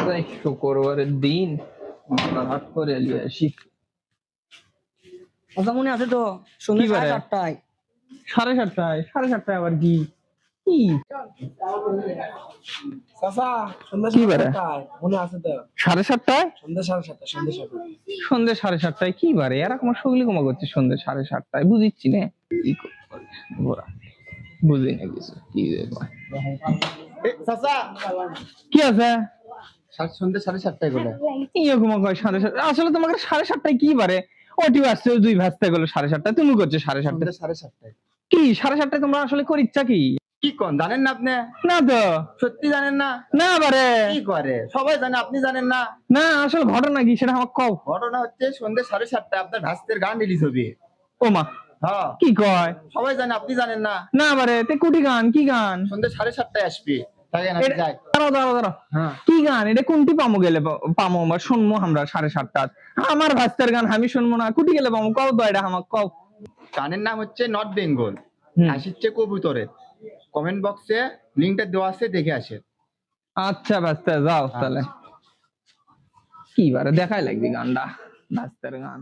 তাই শুক্রবারের দিন হাট করে নিয়ে আসি। আচ্ছা মনে আছে তো সন্ধ্যে কি বারে? 7:30টায়। 7:30টায়? 7:30টায় আবার কি? কি চাচা সন্ধ্যা কি বারে? 7:30টায় মনে আছে তো? 7:30টায়? সন্ধ্যা 7:30 সন্ধ্যা 7:30 সন্ধ্যে 7:30টায় কি বারে? এরকম সগলি কমা করছে সন্ধ্যে 7:30টায়, বুঝিচ্ছি না কি করে ওরা, বুঝি না কিছু কি যে কয়। চাচা কি আছে সন্ধ্যা 7:30টায় বলে এরকম কয় 7:30? আসলে তোমাকে 7:30টায় কি বারে? ওটি আসছে দুই ভাজতে গেলো 7:30টায়, তুমি করছো 7:30টায়। সন্ধ্যা 7:30টায় কি 7:30টায় তোমরা আসলে করি ইচ্ছা কি? কি কোন জানেন না আপনি? না তো, সত্যি জানেন না? না বারে, কি করে সবাই জানে আপনি জানেন না? না আসলে ঘটনা কি সেটা আমাকে কও। ঘটনা হচ্ছে সন্ধ্যা 7:30টায় আপনার ভাস্তের গান রিলিজ হবে। ও মা, হ্যাঁ কি কয়? সবাই জানে আপনি জানেন না? না বারে, তে কুটি গান, কি গান? সন্ধ্যা 7:30টায় আসবে। থাকেন আমি যাই। দাঁড়াও দাঁড়াও দাঁড়াও, হ্যাঁ কি গান এটা? কোনটি পামো গেলে পামো বা শুনবো আমরা 7:30টা? আমার ভাস্তার গান আমি শুনবো না, কুটি গেলে পামো? কও তো এটা আমাকে কও। গানের নাম হচ্ছে নর্থ বেঙ্গল, হুম। আসছে কবুতরের। কমেন্ট বক্সে লিংকটা দেওয়া আছে, দেখে আসেন। আচ্ছা ভাস্তা যাও তাহলে। কি বারে দেখাই লাগবে গানটা, ভাস্তার গান।